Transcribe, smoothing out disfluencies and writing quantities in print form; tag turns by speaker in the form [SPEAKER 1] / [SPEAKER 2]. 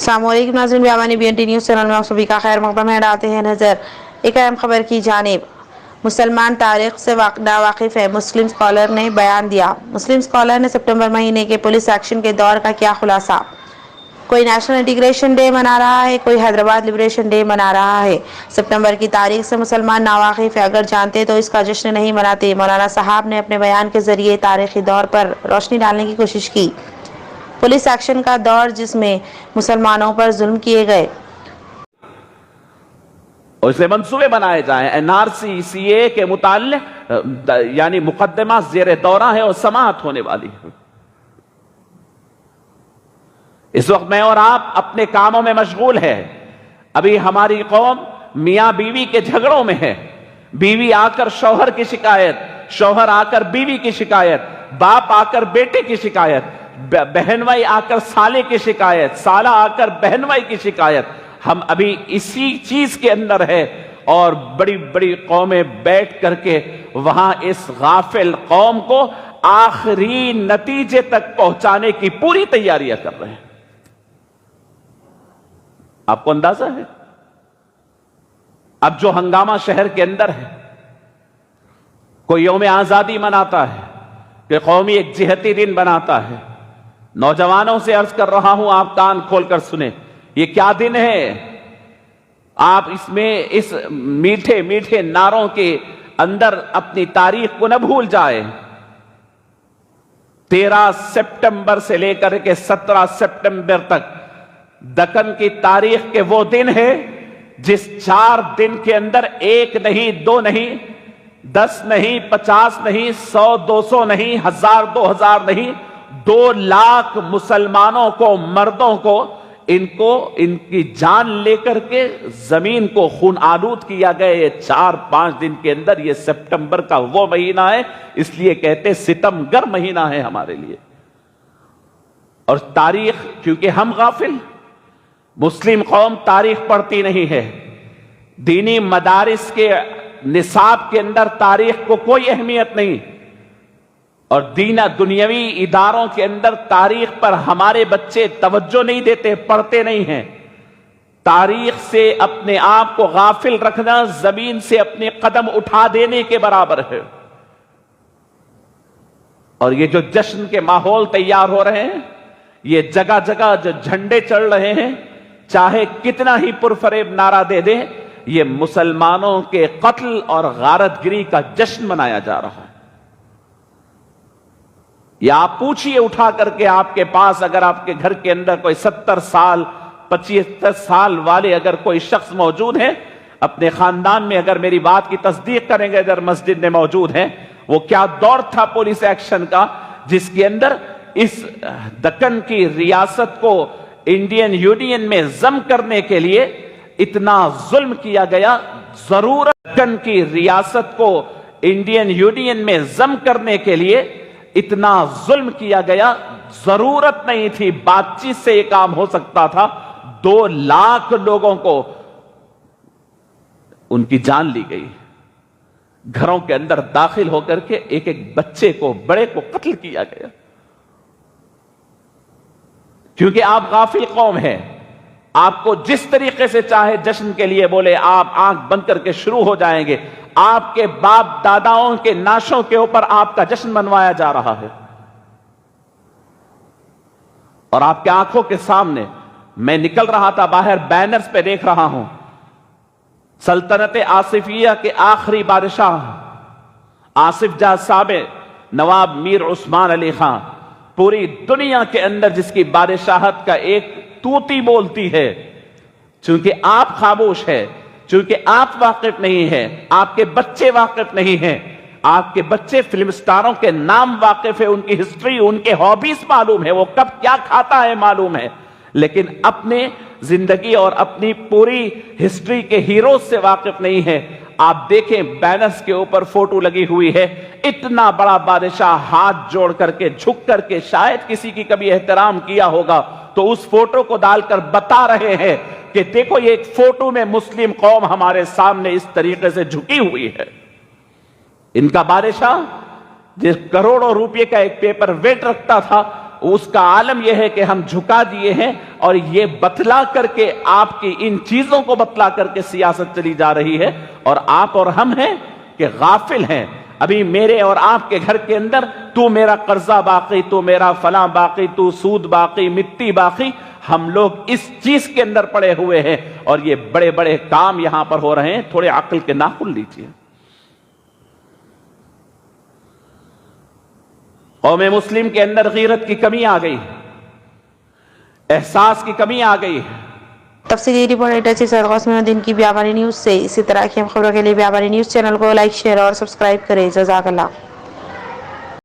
[SPEAKER 1] السلام علیکم ناظرین، بیابانی BNT نیوز چینل میں آپ سبھی کا خیر مقدم ہے۔ ڈالتے ہیں نظر ایک اہم خبر کی جانب۔ مسلمان تاریخ سے ناواقف ہے، مسلم اسکالر نے بیان دیا۔ مسلم اسکالر نے سپٹمبر مہینے کے پولیس ایکشن کے دور کا کیا خلاصہ۔ کوئی نیشنل انٹیگریشن ڈے منا رہا ہے، کوئی حیدرآباد لبریشن ڈے منا رہا ہے۔ سپٹمبر کی تاریخ سے مسلمان ناواقف ہے، اگر جانتے تو اس کا جشن نہیں مناتے۔ مولانا صاحب نے اپنے بیان کے ذریعے تاریخی دور پر روشنی ڈالنے کی کوشش کی۔ پولیس ایکشن کا دور جس میں مسلمانوں پر ظلم کیے گئے
[SPEAKER 2] اور اسے منصوبے بنائے جائیں۔ NRC CA کے متعلق یعنی مقدمہ زیر دورہ ہے اور سماعت ہونے والی ہے۔ اس وقت میں اور آپ اپنے کاموں میں مشغول ہے۔ ابھی ہماری قوم میاں بیوی کے جھگڑوں میں ہے۔ بیوی آ کر شوہر کی شکایت، شوہر آ کر بیوی کی شکایت، باپ آ کر بیٹے کی شکایت، بہنوئی آ کر سالے کی شکایت، سالہ آ کر بہنوئی کی شکایت۔ ہم ابھی اسی چیز کے اندر ہے اور بڑی بڑی قومیں بیٹھ کر کے وہاں اس غافل قوم کو آخری نتیجے تک پہنچانے کی پوری تیاریاں کر رہے ہیں۔ آپ کو اندازہ ہے اب جو ہنگامہ شہر کے اندر ہے، کوئی یوم آزادی مناتا ہے کہ قومی یکجہتی دن بناتا ہے۔ نوجوانوں سے عرض کر رہا ہوں، آپ کان کھول کر سنیں، یہ کیا دن ہے؟ آپ اس میں اس میٹھے میٹھے نعروں کے اندر اپنی تاریخ کو نہ بھول جائیں۔ 13 سپٹمبر سے لے کر کے 17 سپٹمبر تک دکن کی تاریخ کے وہ دن ہے جس 4 دن کے اندر 1 نہیں 2 نہیں 10 نہیں 50 نہیں 100 200 نہیں 1000 2000 نہیں 2 لاکھ مسلمانوں کو، مردوں کو ان کی جان لے کر کے زمین کو خون آلود کیا گیا۔ یہ 4-5 دن کے اندر یہ سپٹمبر کا وہ مہینہ ہے، اس لیے کہتے ستم گر مہینہ ہے ہمارے لیے۔ اور تاریخ کیونکہ ہم غافل، مسلم قوم تاریخ پڑھتی نہیں ہے۔ دینی مدارس کے نصاب کے اندر تاریخ کو کوئی اہمیت نہیں، اور دنیاوی اداروں کے اندر تاریخ پر ہمارے بچے توجہ نہیں دیتے، پڑھتے نہیں ہیں۔ تاریخ سے اپنے آپ کو غافل رکھنا زمین سے اپنے قدم اٹھا دینے کے برابر ہے۔ اور یہ جو جشن کے ماحول تیار ہو رہے ہیں، یہ جگہ جگہ جو جھنڈے چڑھ رہے ہیں، چاہے کتنا ہی پرفریب نعرہ دے دیں، یہ مسلمانوں کے قتل اور غارت گری کا جشن منایا جا رہا ہے۔ یا آپ پوچھئے اٹھا کر کے، آپ کے پاس اگر آپ کے گھر کے اندر کوئی 70 سال 75 سال والے اگر کوئی شخص موجود ہیں اپنے خاندان میں، اگر میری بات کی تصدیق کریں گے، اگر مسجد میں موجود ہیں، وہ کیا دور تھا پولیس ایکشن کا جس کے اندر اس دکن کی ریاست کو انڈین یونین میں ضم کرنے کے لیے اتنا ظلم کیا گیا۔ ضرورت دکن کی ریاست کو انڈین یونین میں ضم کرنے کے لیے اتنا ظلم کیا گیا، ضرورت نہیں تھی، بات چیت سے یہ کام ہو سکتا تھا۔ 2 لاکھ لوگوں کو ان کی جان لی گئی، گھروں کے اندر داخل ہو کر کے ایک ایک بچے کو، بڑے کو قتل کیا گیا، کیونکہ آپ غافل قوم ہیں۔ آپ کو جس طریقے سے چاہے جشن کے لیے بولے، آپ آنکھ بند کر کے شروع ہو جائیں گے۔ آپ کے باپ داداؤں کے نعشوں کے اوپر آپ کا جشن منوایا جا رہا ہے، اور آپ کے آنکھوں کے سامنے میں نکل رہا تھا باہر، بینرز پہ دیکھ رہا ہوں، سلطنت آصفیہ کے آخری بادشاہ آصف جاہ سابع نواب میر عثمان علی خان، پوری دنیا کے اندر جس کی بادشاہت کا ایک توتی بولتی ہے، چونکہ آپ خاموش ہیں، چونکہ آپ واقف نہیں ہیں، آپ کے بچے واقف نہیں ہیں، آپ کے بچے فلم سٹاروں کے نام واقف ہے، ان کی ہسٹری، ان کے ہابیز معلوم ہے، وہ کب کیا کھاتا ہے معلوم ہے، لیکن اپنے زندگی اور اپنی پوری ہسٹری کے ہیروز سے واقف نہیں ہے۔ آپ دیکھیں بینرز کے اوپر فوٹو لگی ہوئی ہے، اتنا بڑا بادشاہ ہاتھ جوڑ کر کے، جھک کر کے، شاید کسی کی کبھی احترام کیا ہوگا تو اس فوٹو کو ڈال کر بتا رہے ہیں کہ دیکھو یہ ایک فوٹو میں مسلم قوم ہمارے سامنے اس طریقے سے جھکی ہوئی ہے۔ ان کا بادشاہ جس کروڑوں روپے کا ایک پیپر ویٹ رکھتا تھا، اس کا عالم یہ ہے کہ ہم جھکا دیے ہیں اور یہ بتلا کر کے آپ کی ان چیزوں کو بتلا کر کے سیاست چلی جا رہی ہے، اور آپ اور ہم ہیں کہ غافل ہیں۔ ابھی میرے اور آپ کے گھر کے اندر تو میرا قرضہ باقی، تو میرا فلاں باقی، تو سود باقی، مٹی باقی، ہم لوگ اس چیز کے اندر پڑے ہوئے ہیں، اور یہ بڑے بڑے کام یہاں پر ہو رہے ہیں۔ تھوڑے عقل کے ناخن لیجئے۔ قوم مسلم کے اندر غیرت کی کمی آ گئی، احساس کی کمی آ گئی۔
[SPEAKER 1] تفصیلی رپورٹ ایڈیٹر سے سید غوث محی الدین کی بیابانی نیوز سے۔ اسی طرح کی ہم خبروں کے لیے بیابانی نیوز چینل کو لائک، شیئر اور سبسکرائب کریں۔ جزاک اللہ۔